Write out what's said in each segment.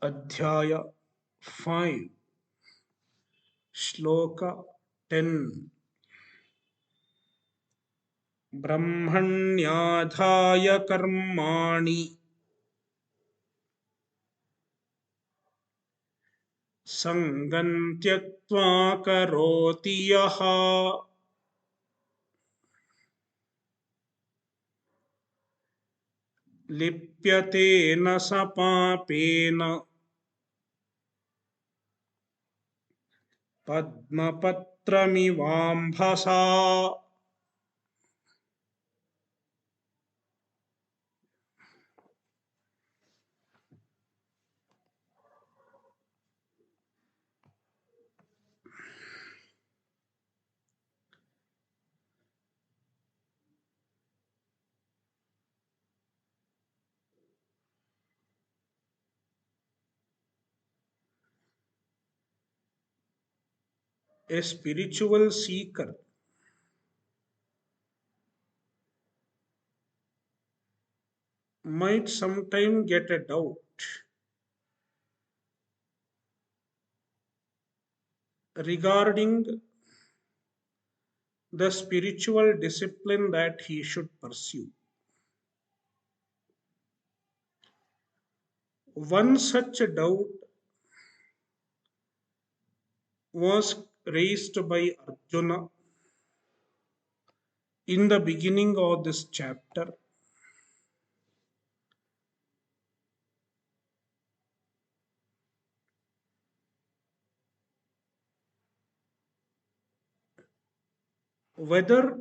Adhyaya 5, Shloka 10. Brahmanyadhaya karmani sangam tyaktva karoti yaha lipyate na sapapena padmapatramivambhasa. A spiritual seeker might sometime get a doubt regarding the spiritual discipline that he should pursue. One such doubt was raised by Arjuna in the beginning of this chapter. Whether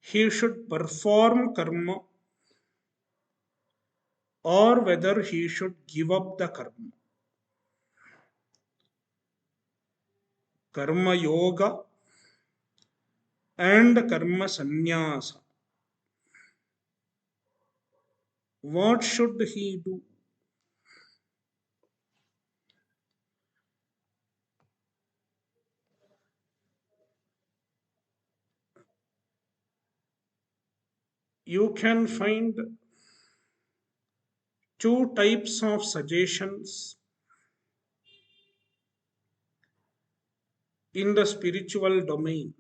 he should perform karma or whether he should give up the karma. Karma yoga and karma sannyasa. What should he do? You can find two types of suggestions in the spiritual domain.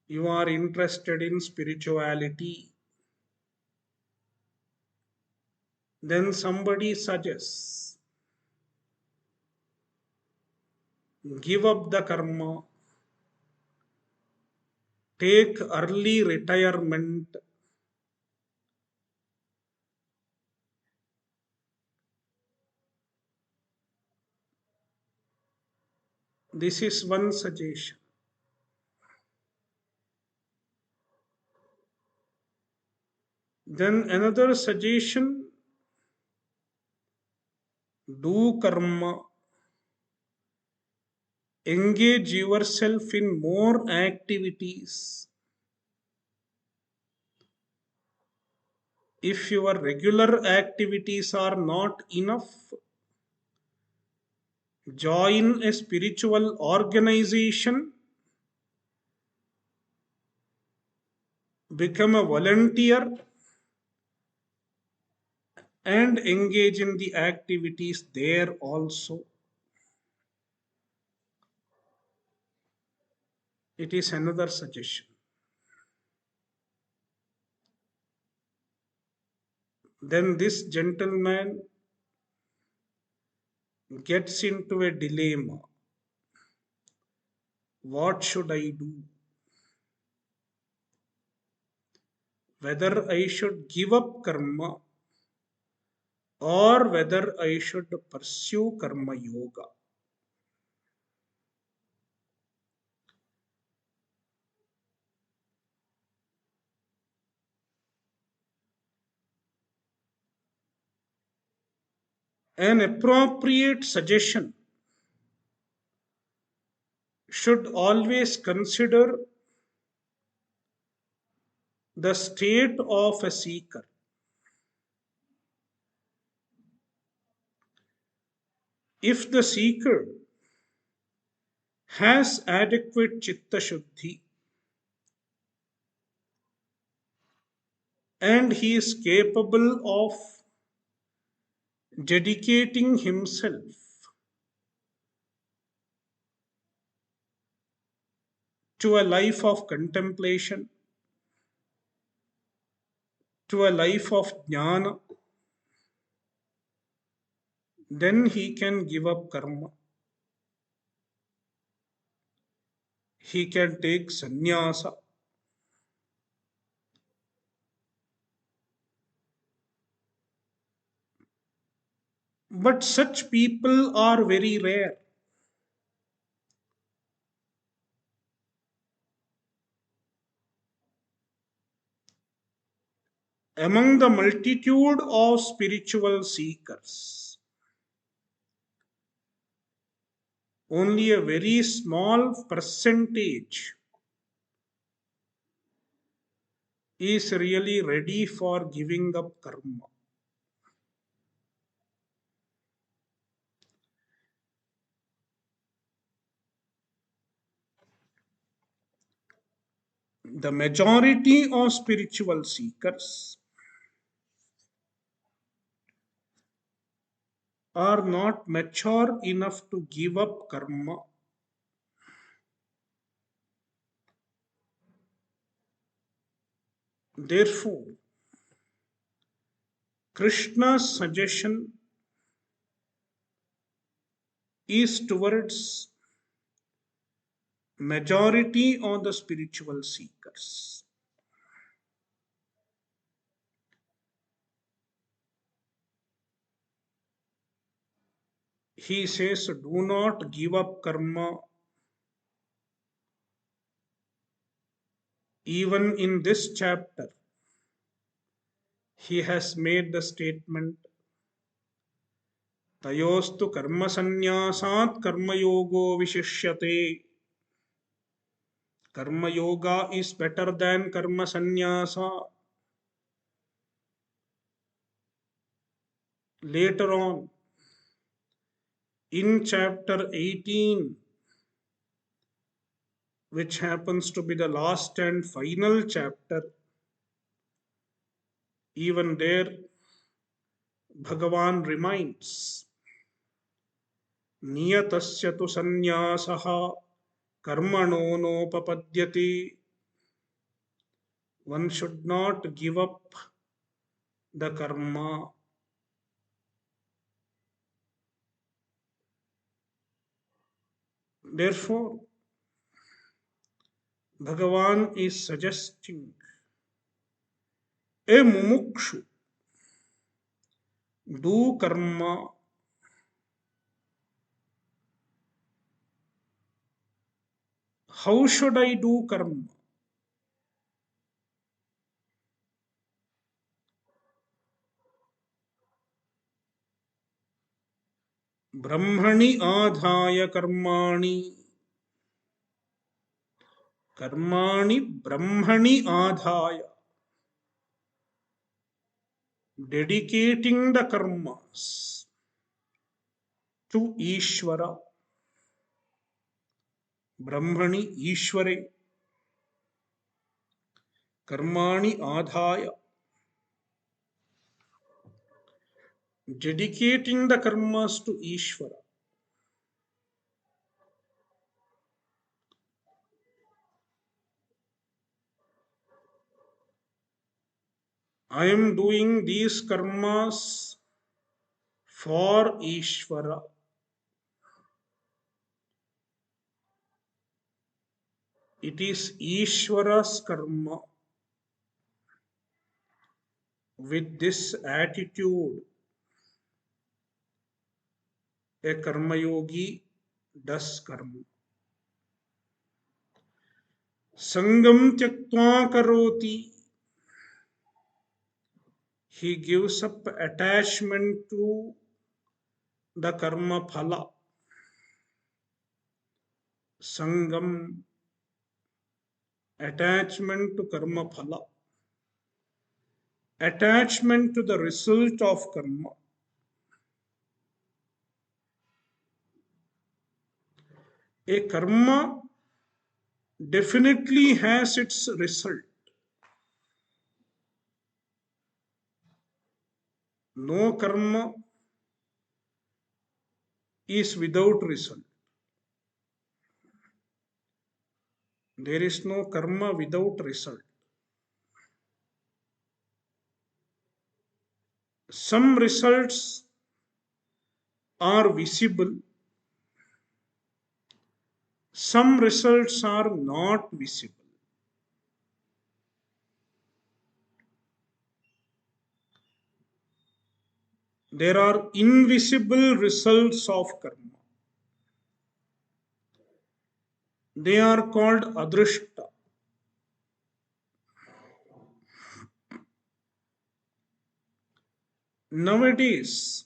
You are interested in spirituality, then somebody suggests give up the karma, take early retirement. This is one suggestion. Then another suggestion, do karma, engage yourself in more activities. If your regular activities are not enough, join a spiritual organization, become a volunteer, and engage in the activities there also. It is another suggestion. Then this gentleman gets into a dilemma. What should I do? Whether I should give up karma or whether I should pursue karma yoga. An appropriate suggestion should always consider the state of a seeker. If the seeker has adequate chitta shuddhi and he is capable of dedicating himself to a life of contemplation, to a life of jnana, then he can give up karma. He can take sannyasa. But such people are very rare. Among the multitude of spiritual seekers, only a very small percentage is really ready for giving up karma. The majority of spiritual seekers are not mature enough to give up karma. Therefore, Krishna's suggestion is towards majority of the spiritual seekers. He says, do not give up karma. Even in this chapter, he has made the statement, Tayostu karma sannyasat karma yogo vishishyate. Karma yoga is better than karma sannyasa. Later on, in chapter 18, which happens to be the last and final chapter, even there, Bhagavan reminds, Niyatasya tu sannyasaha karmano nopapadyate. One should not give up the karma. Therefore, Bhagavan is suggesting a mumukshu do karma. How should I do karma? Brahmani adhaya karmani. Karmani brahmani adhaya. Dedicating the karmas to Ishvara. Brahmani Ishvare. Karmani adhaya. Dedicating the karmas to Ishvara. I am doing these karmas for Ishvara. It is Ishvara's karma. With this attitude, a karma yogi does karma. Sangam tyaktva karoti. He gives up attachment to the karma phala. Sangam, attachment to karma phala. Attachment to the result of karma. A karma definitely has its result. No karma is without result. There is no karma without result. Some results are visible, some results are not visible. There are invisible results of karma. They are called adrishta. Nowadays,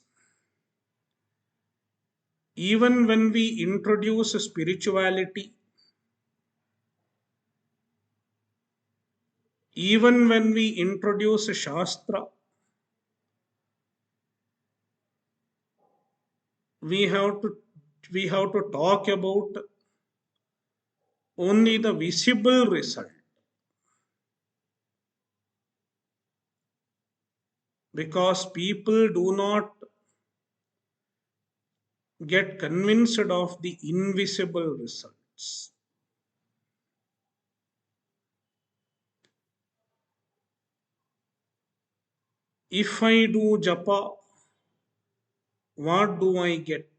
even when we introduce spirituality, even when we introduce Shastra, we have to we have to talk about only the visible result, because people do not get convinced of the invisible results. If I do japa, what do I get?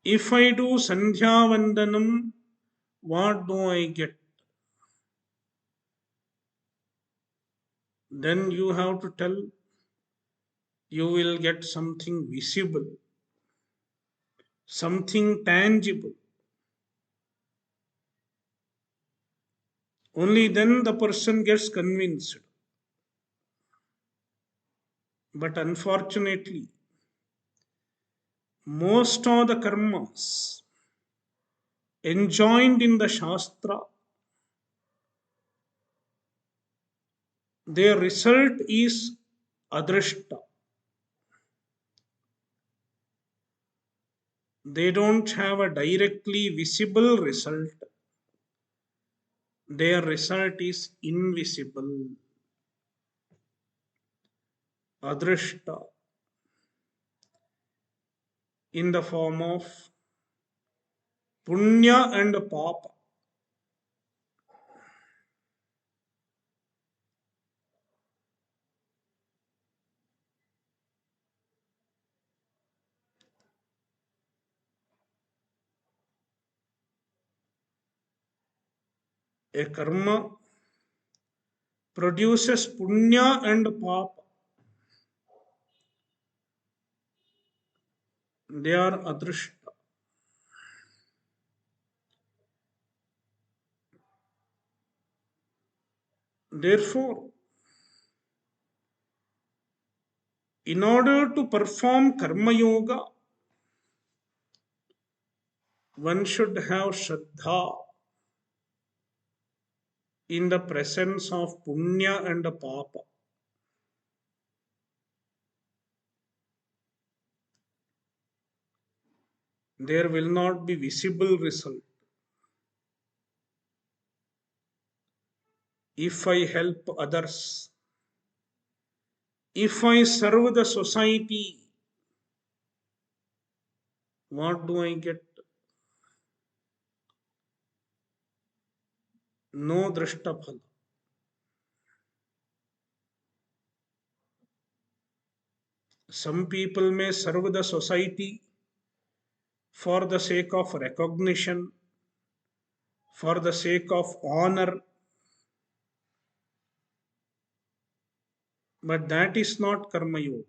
If I do sandhya vandanam, what do I get? Then you have to tell you will get something visible, something tangible. Only then the person gets convinced. But unfortunately, most of the karmas enjoined in the Shastra, their result is adrishta. They don't have a directly visible result. Their result is invisible, adrishta, in the form of punya and papa. A karma produces punya and papa. They are adrishta. Therefore, in order to perform karma yoga, one should have shraddha in the presence of punya and papa. There will not be visible result. If I help others, if I serve the society, what do I get? No drishtaphala. Some people may serve the society for the sake of recognition, for the sake of honor, but that is not karma yoga,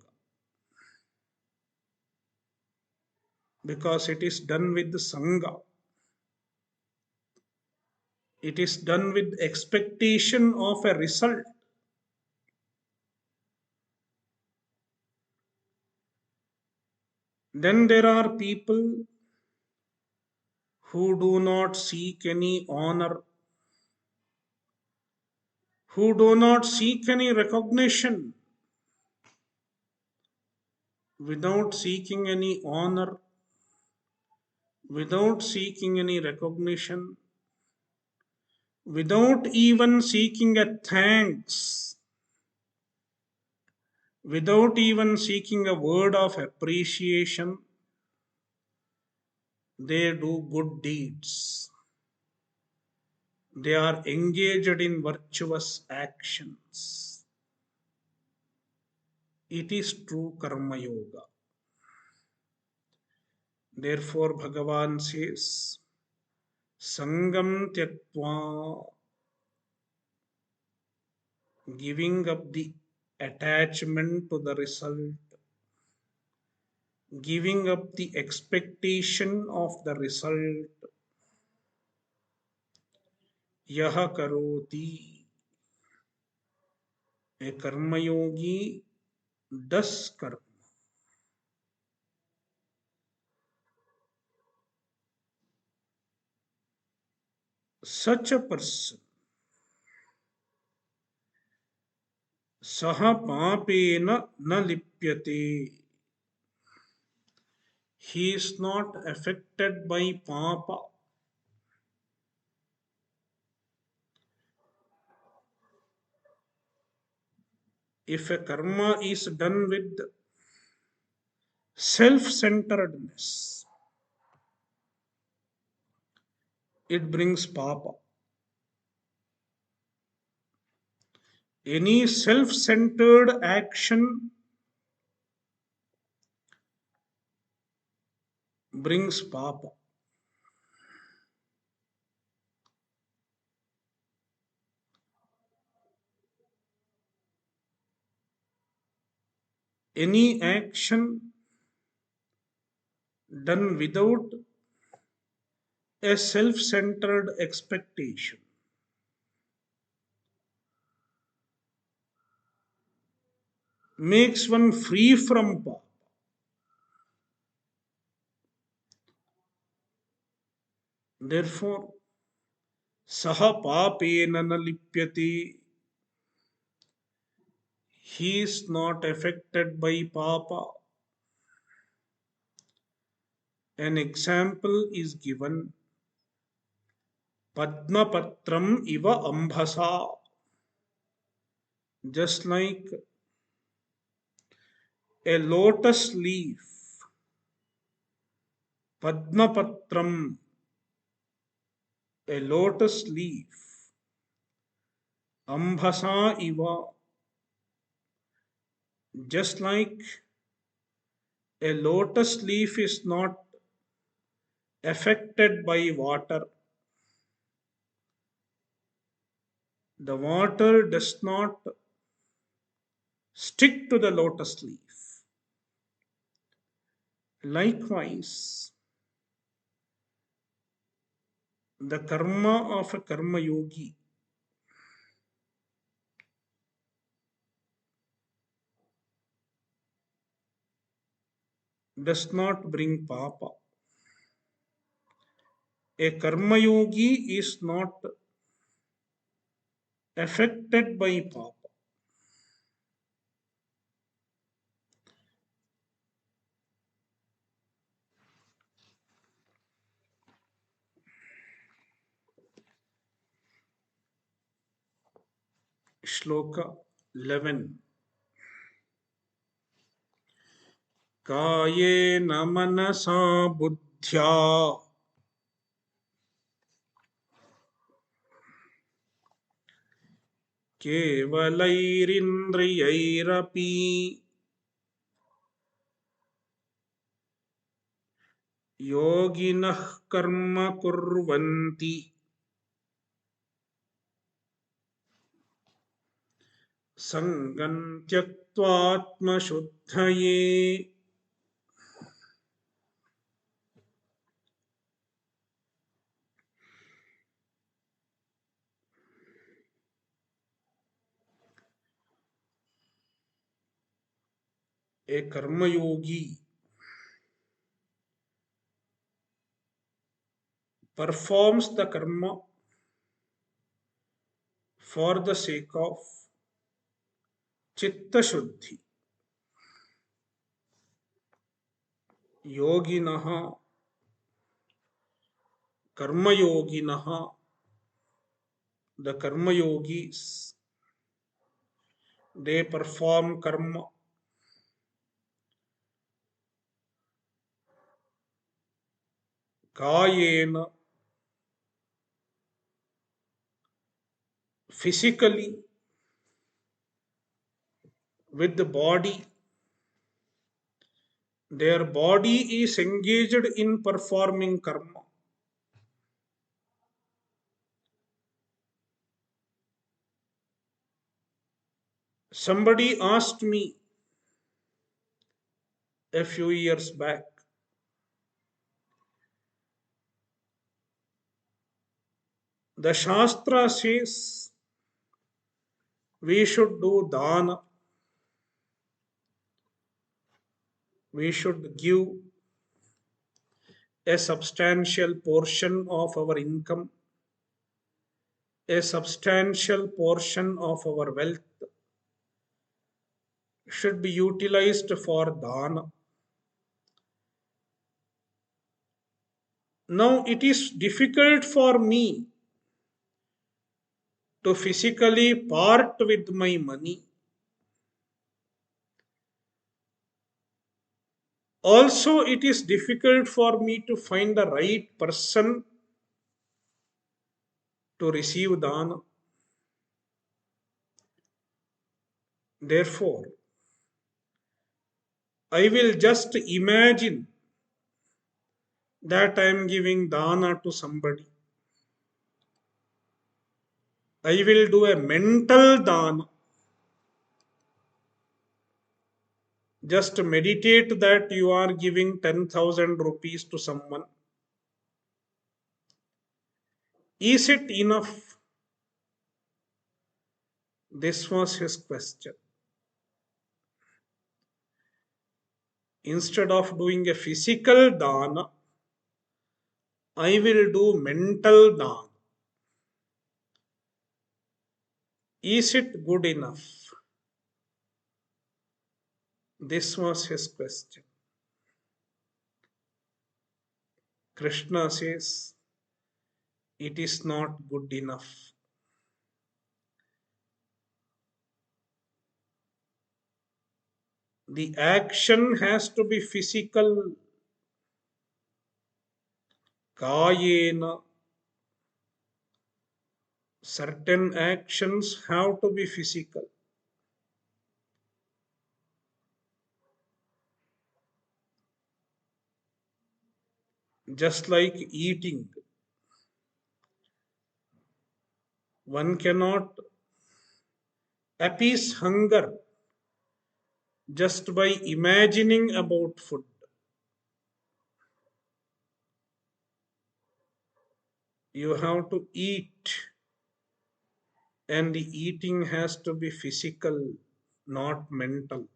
because it is done with sangha. It is done with expectation of a result. Then there are people who do not seek any honor, who do not seek any recognition. Without seeking any honor, without seeking any recognition, without even seeking a thanks, without even seeking a word of appreciation, they do good deeds. They are engaged in virtuous actions. It is true karma yoga. Therefore, Bhagavan says, Sangam Tyaktva, giving up the attachment to the result, giving up the expectation of the result, Yaha Karoti, a karma yogi does karma. Such a person, Saha Papena na lipyate, he is not affected by Papa. If a karma is done with self centeredness, it brings Papa. Any self centered action brings Papa. Any action done without a self centered expectation makes one free from Papa. Therefore, Saha Papena na lipyate, he is not affected by Papa. An example is given Padmapatram iva ambhasa, just like a lotus leaf. Padmapatram, a lotus leaf. Ambhasa iva, just like a lotus leaf is not affected by water. The water does not stick to the lotus leaf. Likewise, the karma of a karma yogi does not bring papa. A karma yogi is not affected by papa. Shloka 11. कायेन मनसा बुद्ध्या केवलैरिन्द्रियैरपि योगिनः कर्म कुर्वन्ति सङ्गं त्यक्त्वात्मशुद्धये. A karma yogi performs the karma for the sake of chitta shuddhi. Yoginaha, karma yoginaha, The karma yogis, they perform karma kayena, physically, with the body. Their body is engaged in performing karma. Somebody asked me a few years back, the Shastra says we should do dana, we should give a substantial portion of our income, a substantial portion of our wealth should be utilized for dana. Now it is difficult for me to physically part with my money. Also, it is difficult for me to find the right person to receive dana. Therefore, I will just imagine that I am giving dana to somebody. I will do a mental dana. Just meditate that you are giving 10,000 rupees to someone. Is it enough? This was his question. Instead of doing a physical dana, I will do mental dana. Is it good enough? This was his question. Krishna says, it is not good enough. The action has to be physical. Kayena. Certain actions have to be physical. Just like eating. One cannot appease hunger just by imagining about food. You have to eat, and the eating has to be physical, not mental.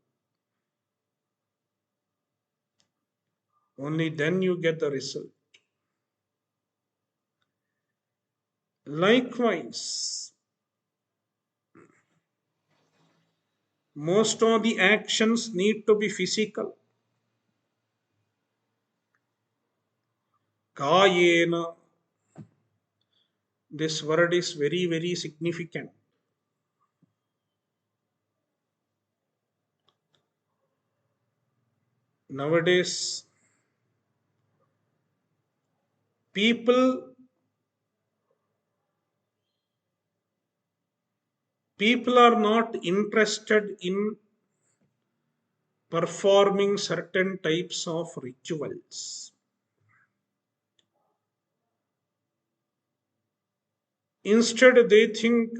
Only then you get the result. Likewise, most of the actions need to be physical. Kayena. This word is very, very significant. Nowadays, people people are not interested in performing certain types of rituals. Instead, they think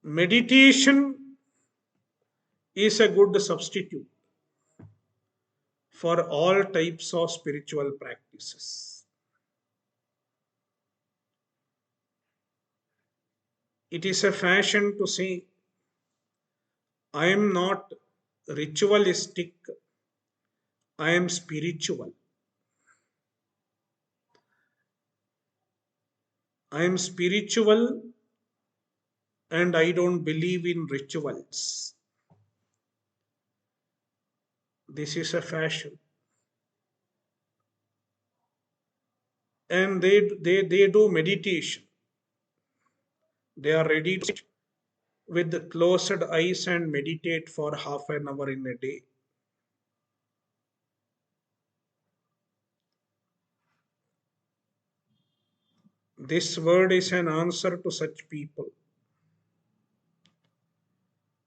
meditation is a good substitute for all types of spiritual practices. It is a fashion to say, I am not ritualistic, I am spiritual. I am spiritual and I don't believe in rituals. This is a fashion. and they do meditation. They are ready to sit with the closed eyes and meditate for half an hour in a day. This word is an answer to such people.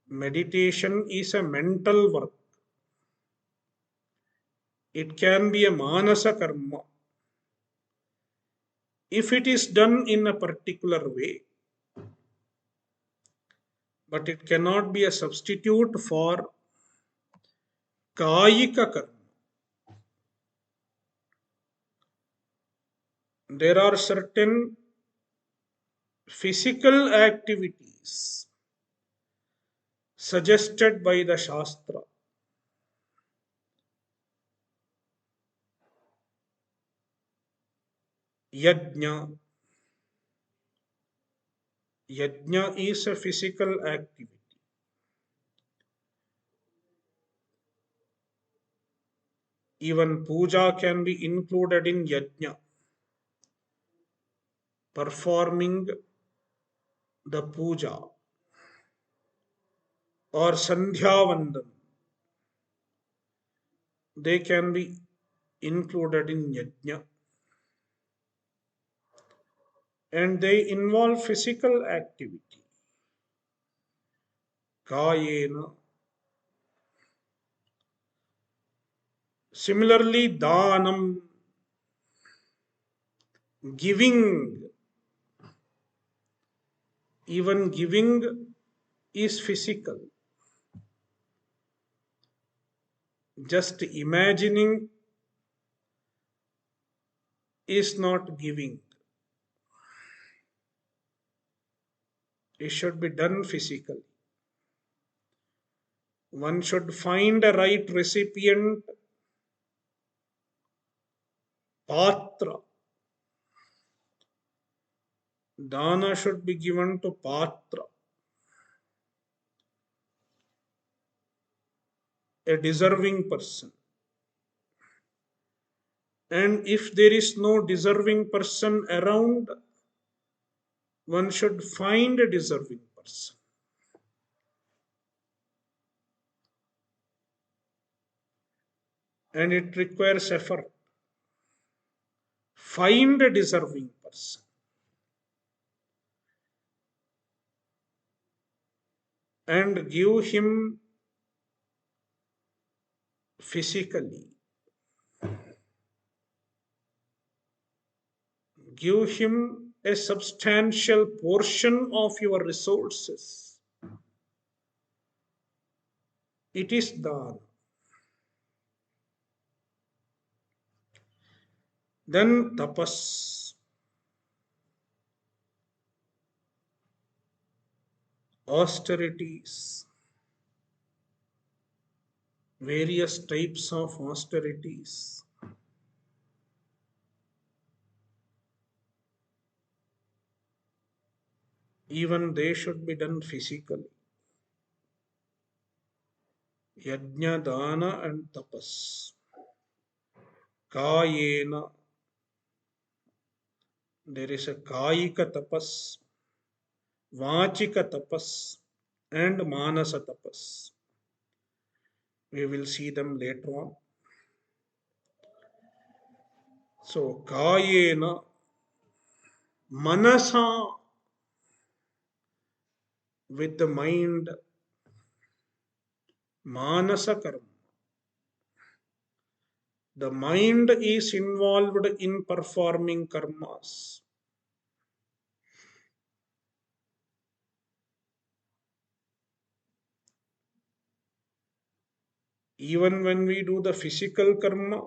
Meditation is a mental work. It can be a manasa karma if it is done in a particular way, but it cannot be a substitute for kayika karma. There are certain physical activities suggested by the Shastra. Yajna. Yajna is a physical activity. Even puja can be included in yajna. Performing the puja or sandhyavandan, they can be included in yajna. And they involve physical activity. Kayena. Similarly, dhanam, giving, even giving is physical. Just imagining is not giving. It should be done physically. One should find a right recipient, patra. Dana should be given to patra, a deserving person. And if there is no deserving person around, one should find a deserving person. And it requires effort. Find a deserving person and give him physically. Give him a substantial portion of your resources. It is dana. Then tapas, austerities, various types of austerities. Even they should be done physically. Yajna, dana, and tapas. Kayena, there is a kayika tapas, vachika tapas, and manasa tapas. We will see them later on. So, kayena, manasa, with the mind, manasa karma. The mind is involved in performing karmas. Even when we do the physical karma,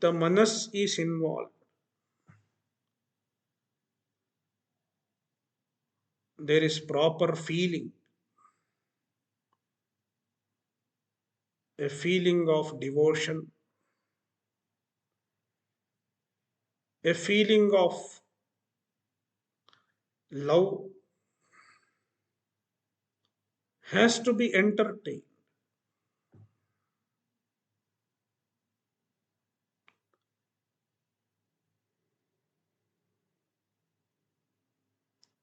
the manas is involved. There is proper feeling, a feeling of devotion, a feeling of love has to be entertained.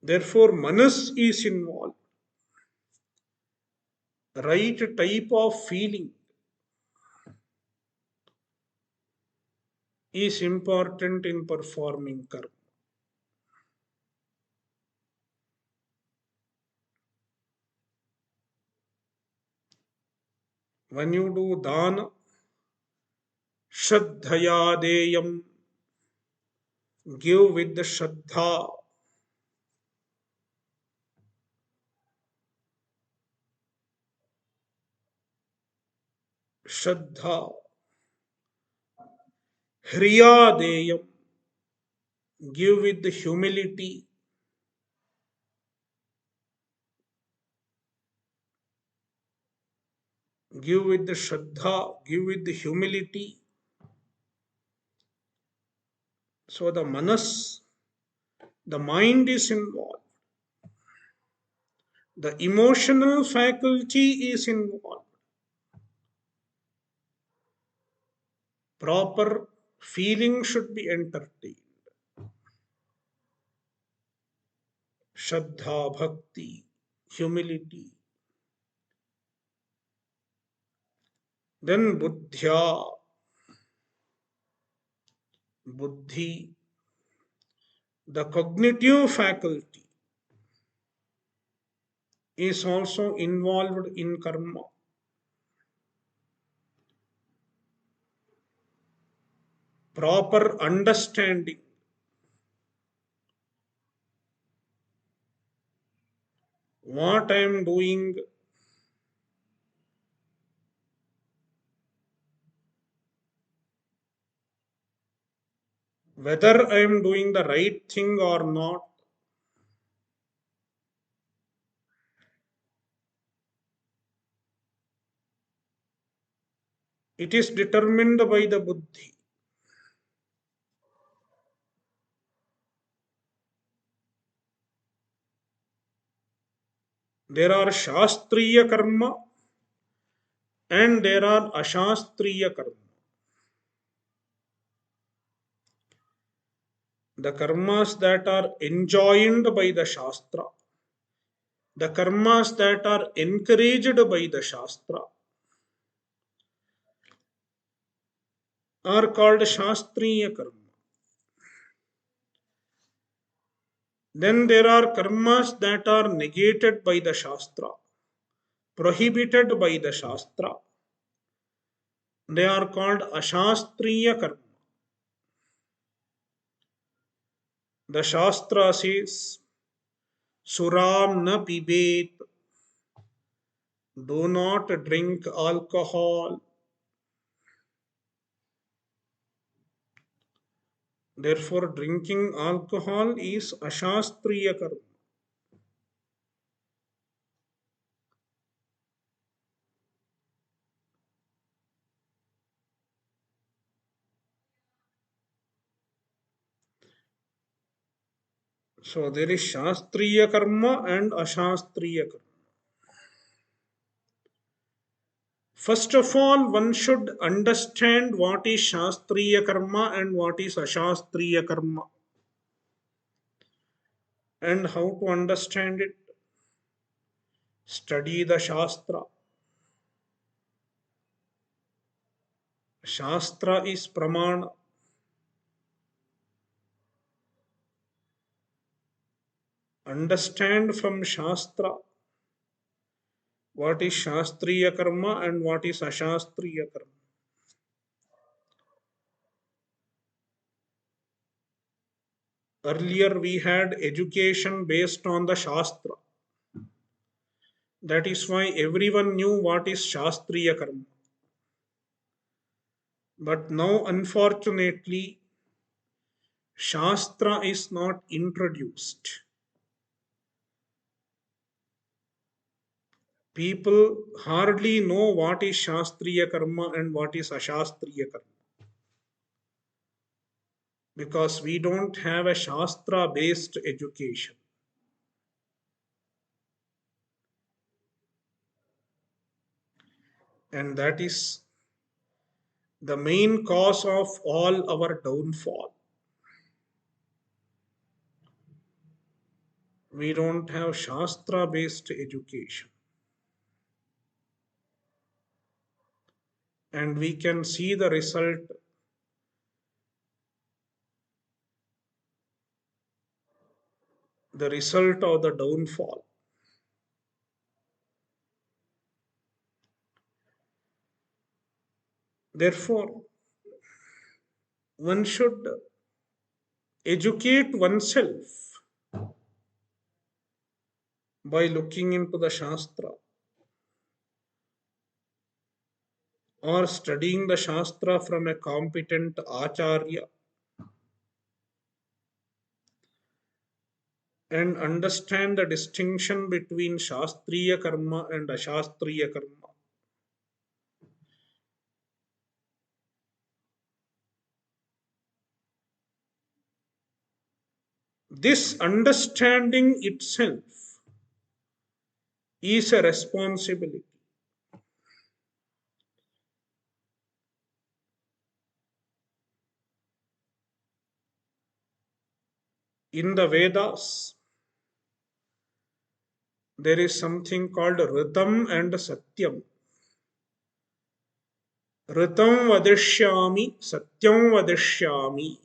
Therefore, manas is involved. Right type of feeling is important in performing karma. When you do dana, shraddhaya deyam, give with the shraddha, shraddha, hriya deyam, give with the humility, give with the shraddha, give with the humility. So the manas, the mind is involved. The emotional faculty is involved. Proper feeling should be entertained. Shraddha, bhakti, humility. Then buddhya, buddhi, the cognitive faculty is also involved in karma. Proper understanding, what I am doing, whether I am doing the right thing or not. It is determined by the buddhi. There are shastriya karma and there are ashastriya karma. The karmas that are enjoined by the shastra, the karmas that are encouraged by the shastra are called shastriya karma. Then there are karmas that are negated by the shastra, prohibited by the shastra. They are called ashastriya karma. The shastra says, Suram na pibet, do not drink alcohol. Therefore, drinking alcohol is ashastriya karma. So there is shastriya karma and ashastriya karma. First of all, one should understand what is shastriya karma and what is ashastriya karma. And how to understand it? Study the shastra. Shastra is pramana. Understand from shastra what is shastriya karma and what is ashastriya karma. Earlier we had education based on the shastra. That is why everyone knew what is shastriya karma. But now, unfortunately, shastra is not introduced. People hardly know what is shastriya karma and what is ashastriya karma. Because we don't have a shastra based education. And that is the main cause of all our downfall. We don't have Shastra based education. And we can see the result of the downfall. Therefore, one should educate oneself by looking into the Shastra or studying the Shastra from a competent Acharya and understand the distinction between Shastriya Karma and Ashastriya Karma. This understanding itself is a responsibility. In the Vedas, there is something called Ritam and Satyam. Ritam vadishyami, Satyam vadishyami.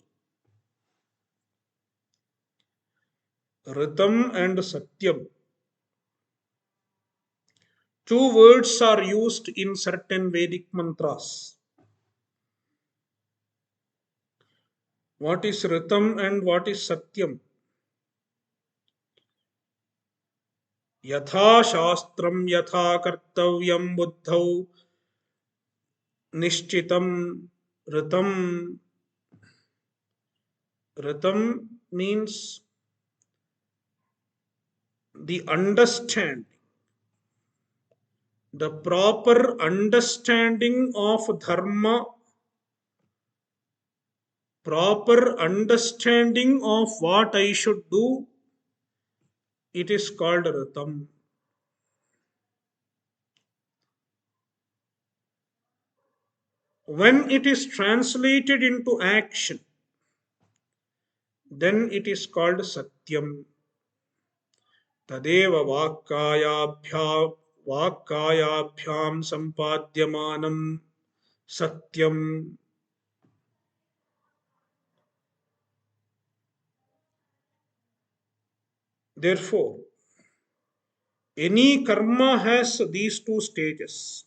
Ritam and Satyam. Two words are used in certain Vedic mantras. What is Ritam and what is Satyam? यथा शास्त्रम यथा कर्तव्यम बुद्धौ निश्चितम ऋतम. Ritam means the understanding, the proper understanding of dharma, proper understanding of what I should do. It is called Ritam. When it is translated into action, then it is called Satyam. तदेव वाक्कायाभ्याम सम्पाद्यमानं सत्यम. Therefore, any karma has these two stages.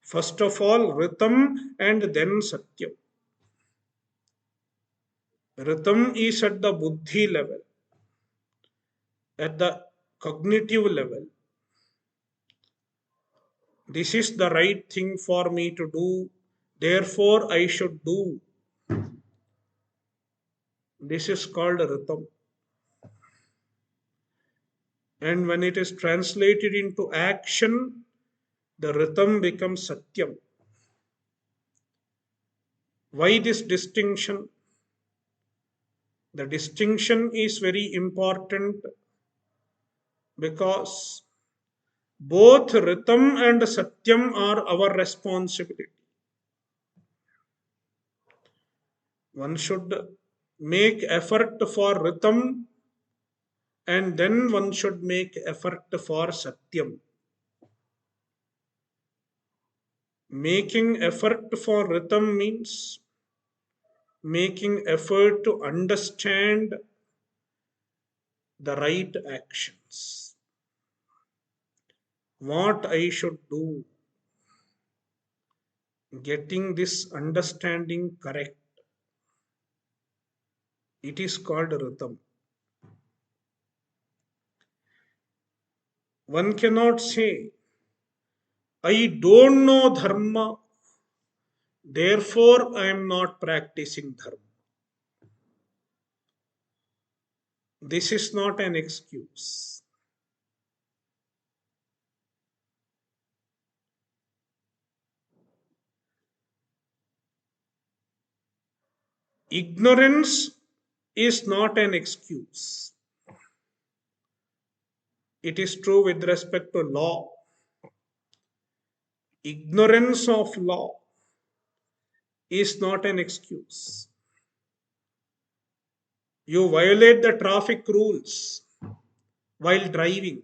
First of all, Ritam and then Satyam. Ritam is at the buddhi level, at the cognitive level. This is the right thing for me to do, therefore I should do. This is called Ritam. And when it is translated into action, the Ritam becomes Satyam. Why this distinction? The distinction is very important because both Ritam and Satyam are our responsibility. One should make effort for Ritam and then one should make effort for Satyam. Making effort for Ritam means making effort to understand the right actions. What I should do. Getting this understanding correct. It is called Ritam. One cannot say, I don't know Dharma, therefore I am not practicing Dharma. This is not an excuse. Ignorance is not an excuse. It is true with respect to law. Ignorance of law is not an excuse. You violate the traffic rules. while driving,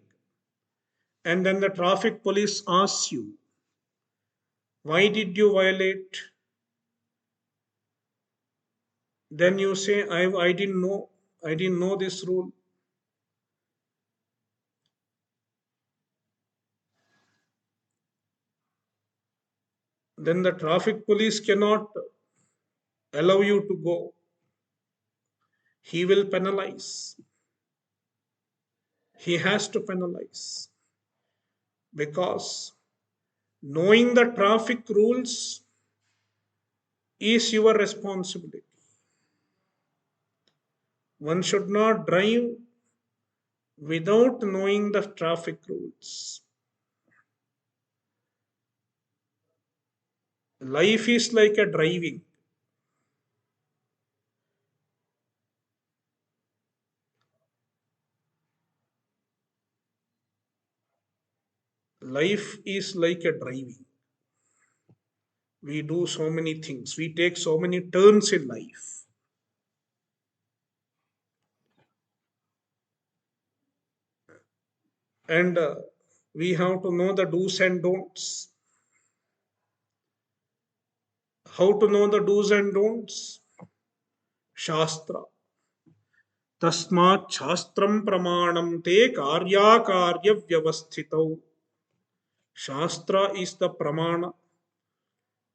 and then the traffic police asks you, why did you violate? Then you say, I didn't know. I didn't know this rule. Then the traffic police cannot allow you to go. He will penalize. He has to penalize because knowing the traffic rules is your responsibility. One should not drive without knowing the traffic rules. Life is like a driving. Life is like a driving. We do so many things. We take so many turns in life. And we have to know the do's and don'ts. How to know the do's and don'ts? Shastra. Tasmat shastram pramanam te karya vyavasthitau. Shastra is the pramana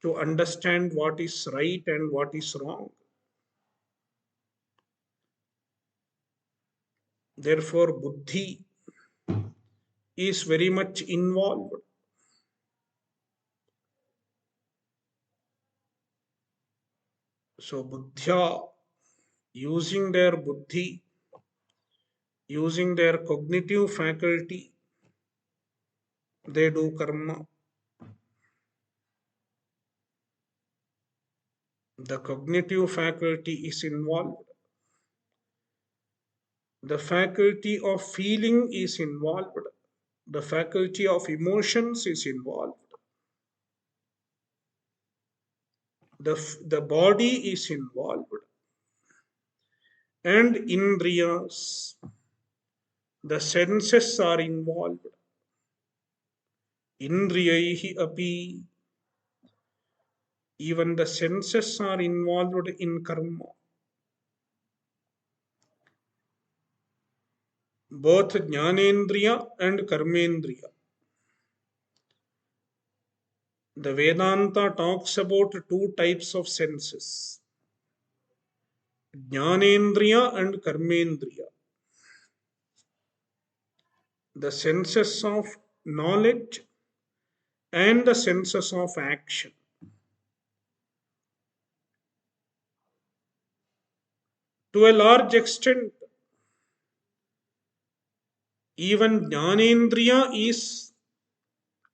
to understand what is right and what is wrong. Therefore, buddhi is very much involved. So, buddhya, using their buddhi, using their cognitive faculty, they do karma. The cognitive faculty is involved. The faculty of feeling is involved. The faculty of emotions is involved. The body is involved. And indriyas, the senses are involved. Indriyaihi api, even the senses are involved in karma. Both jnanendriya and karmendriya. The Vedanta talks about two types of senses, jnanendriya and karmendriya. The senses of knowledge and the senses of action. To a large extent, even jnanendriya is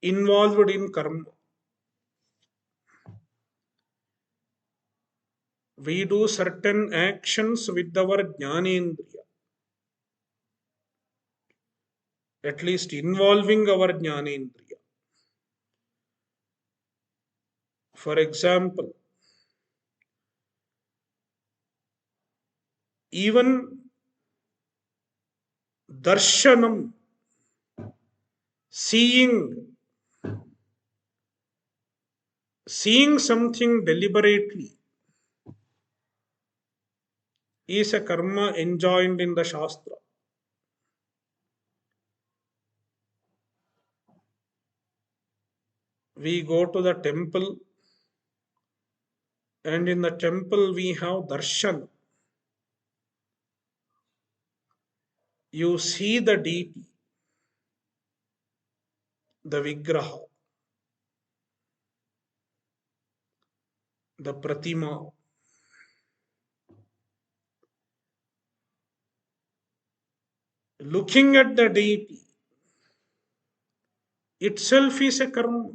involved in karma. We do certain actions with our jnanendriya, at least involving our jnanendriya. For example, even darshanam, seeing, seeing something deliberately is a karma enjoined in the Shastra. We go to the temple, and in the temple we have darshan. You see the deity, the vigraha, the pratima. Looking at the deity itself is a karma.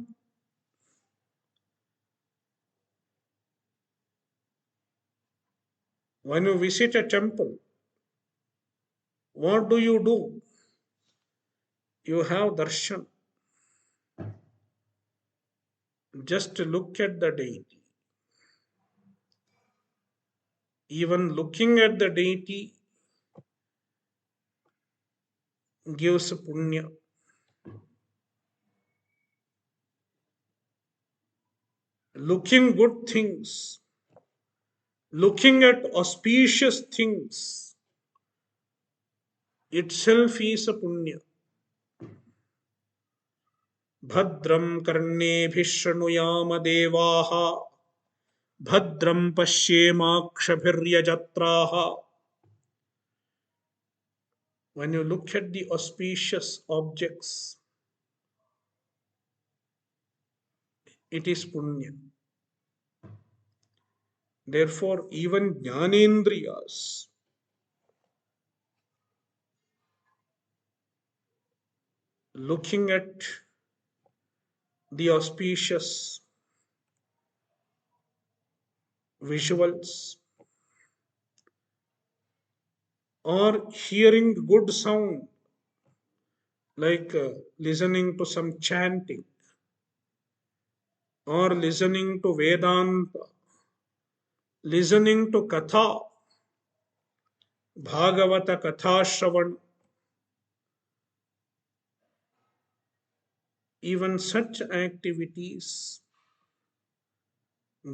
When you visit a temple, what do? You have darshan. Just look at the deity. Even looking at the deity, gives punya. Looking good things, looking at auspicious things itself is a punya. Bhadram karnebhi shrunuyama devaha bhadram pashyemakshabhiryajatraha. When you look at the auspicious objects, it is punya. Therefore, even jnanendriyas, looking at the auspicious visuals or hearing good sound, like listening to some chanting or listening to Vedanta, listening to Katha, Bhagavata Katha Shravan, even such activities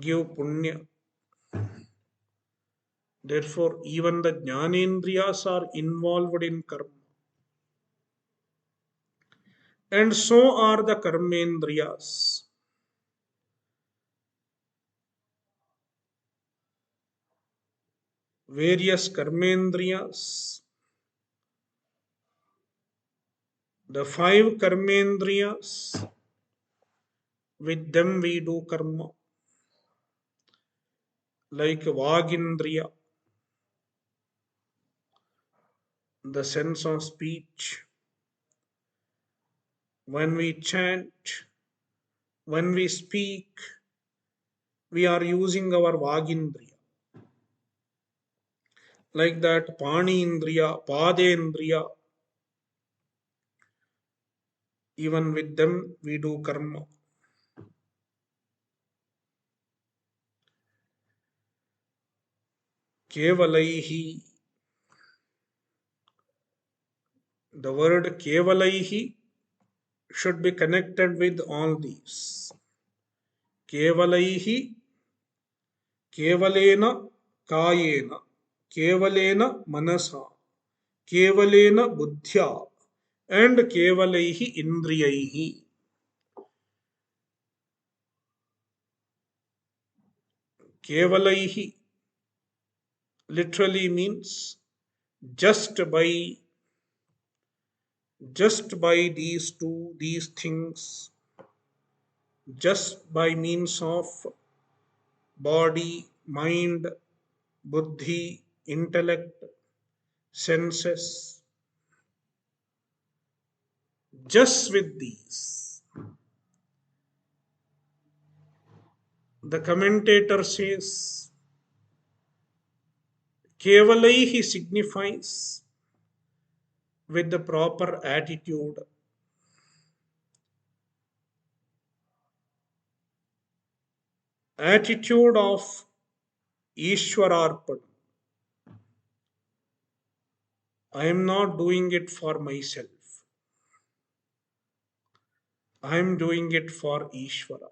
give punya. Therefore, even the jnanendriyas are involved in karma. And so are the karmendriyas. Various karmendriyas, the five karmendriyas, with them we do karma. Like Vagindriya, the sense of speech. When we chant, when we speak, we are using our Vagindriya. Like that Panindriya, Padendriya, even with them we do karma. Kevalaihi, the word Kevalaihi should be connected with all these. Kevalaihi, Kevalena Kayena, Kevalena Manasa, Kevalena Buddhya, and Kevalaihi Indriyaihi. Kevalaihi literally means just by these things, just by means of body, mind, buddhi, intellect, senses, just with these. The commentator says Kevalaihi signifies with the proper attitude, attitude of Ishwararpan. I am not doing it for myself. I am doing it for Ishvara.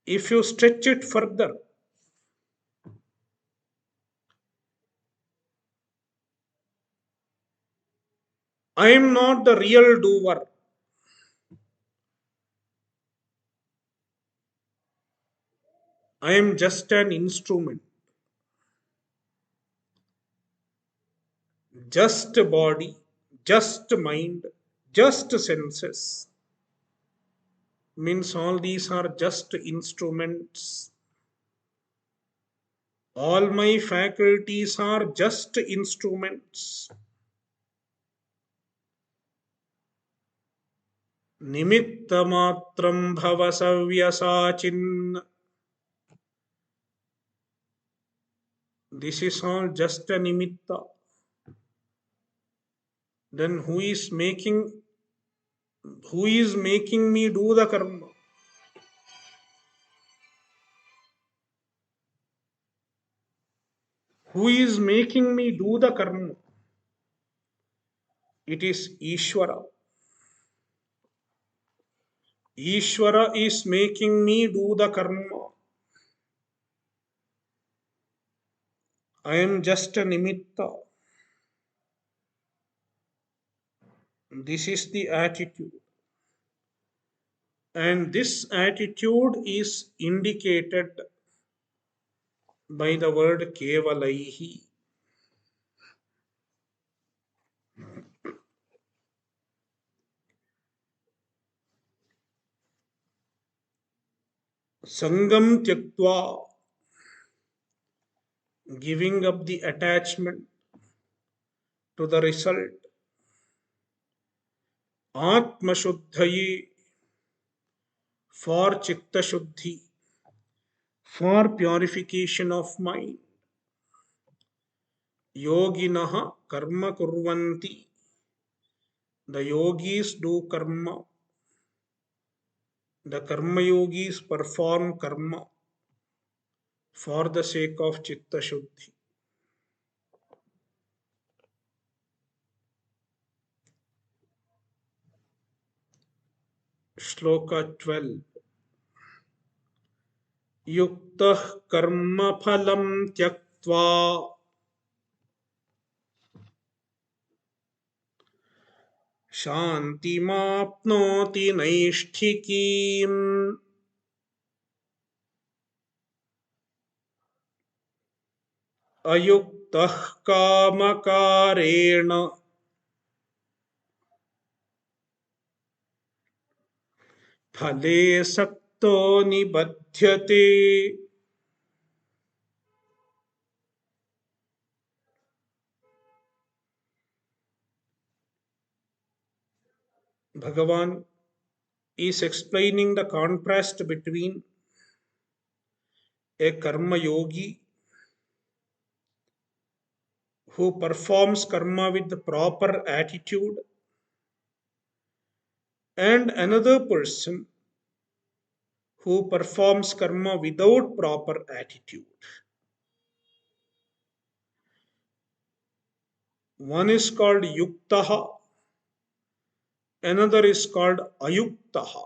If you stretch it further, I am not the real doer. I am just an instrument. Just body, just mind, just senses. Means all these are just instruments. All my faculties are just instruments. Nimittamatram bhavasavyasaachin. This is all just a nimitta. Then who is making me do the karma? Who is making me do the karma? It is Ishvara. Ishvara is making me do the karma. I am just a nimitta. This is the attitude. And this attitude is indicated by the word kevalaihi. Sangam tyaktva, giving up the attachment to the result. Atma shuddhaye, for chitta shuddhi, for purification of mind. Yoginaha karma kurvanti, the yogis do karma, the karma yogis perform karma for the sake of chitta shuddhi. Shloka 12. Yuktah karma phalam tyaktva शान्तिमाप्नोति नैष्ठिकीम् अयुक्तः कामकारेण फले सक्तो निबध्यते. Bhagavan is explaining the contrast between a karma yogi who performs karma with the proper attitude and another person who performs karma without proper attitude. One is called yuktaha, another is called ayuktaha.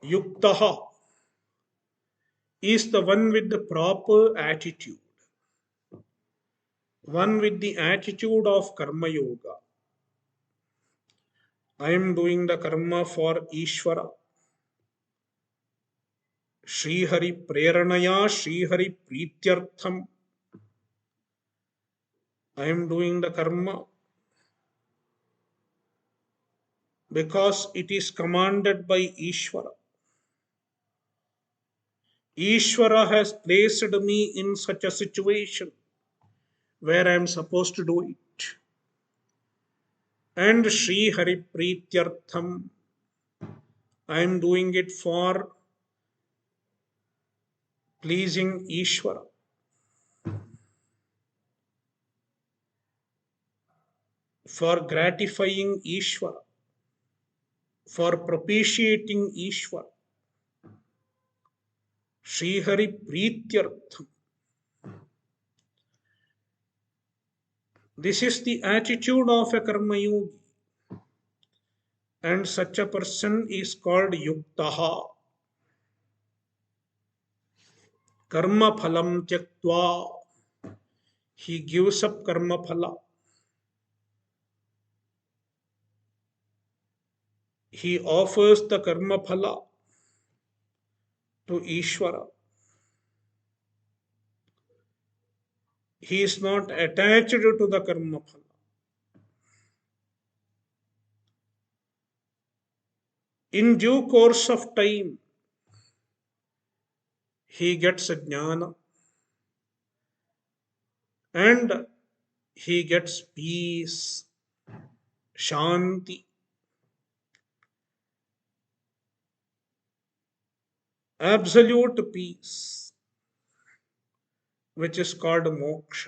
Yuktaha is the one with the proper attitude, one with the attitude of karma yoga. I am doing the karma for Ishvara. Shri Hari Preranaya, Shri Hari Prityartham. I am doing the karma because it is commanded by Ishvara. Ishvara has placed me in such a situation where I am supposed to do it. And Shri Hari Prityartham, I am doing it for pleasing Ishvara, for gratifying Ishvara, for propitiating Ishvara. Shri Hari Prityartham. This is the attitude of a karma yogi, and such a person is called yuktaha. Karma phalam tyaktva, he gives up karma phala. He offers the karma phala to Ishvara. He is not attached to the karma phala. In due course of time, he gets jnana and he gets peace, shanti, absolute peace, which is called moksha.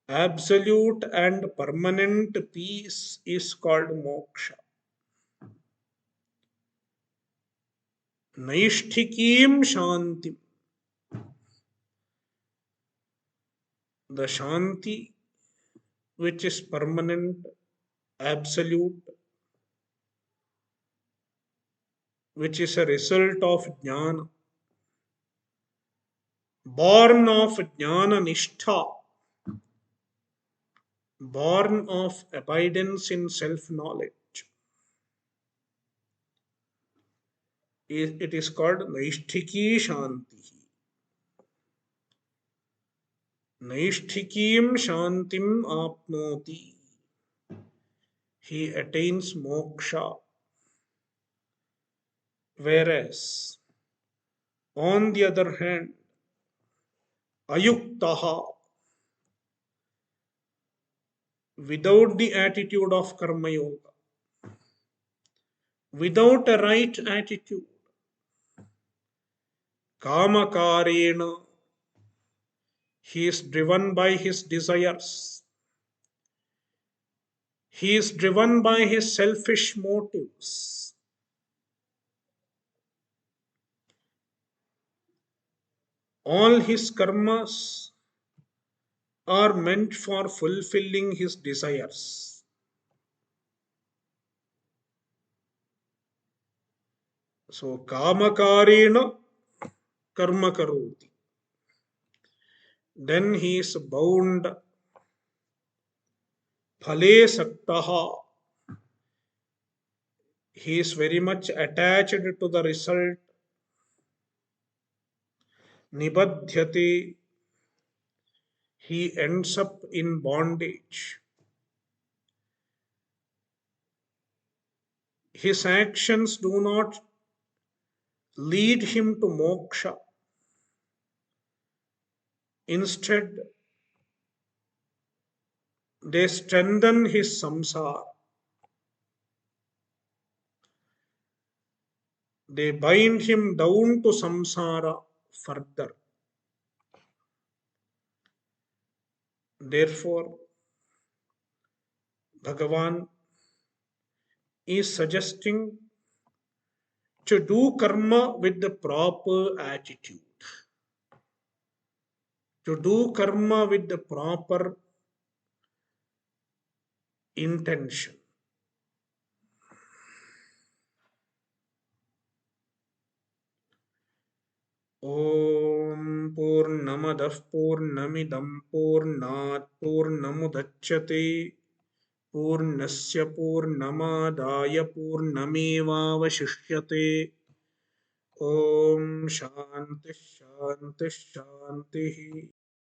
Absolute and permanent peace is called moksha. Naishtikim shantim. the Shanti which is permanent, absolute, which is a result of jnana, born of jnana nishtha, born of abidance in self knowledge. It is called Naishthiki Shanti. Naishtikim Shantim Apnoti. He attains moksha. Whereas, on the other hand, Ayuktaha, without the attitude of Karma Yoga, without a right attitude, Kamakarena, he is driven by his desires. He is driven by his selfish motives. All his karmas are meant for fulfilling his desires. So, Kamakarena karma karoti. Then he is bound. Phale saktaha. He is very much attached to the result. Nibadhyate. He ends up in bondage. His actions do not lead him to moksha. Instead, they strengthen his samsara. They bind him down to samsara further. Therefore, Bhagavan is suggesting to do karma with the proper attitude, to do karma with the proper intention. Om Purnamadah Purnamidam Purnat Purnamudachyate Purnasya Purnamadaya Purnamevavashishyate. Om Shanti Shanti Shanti.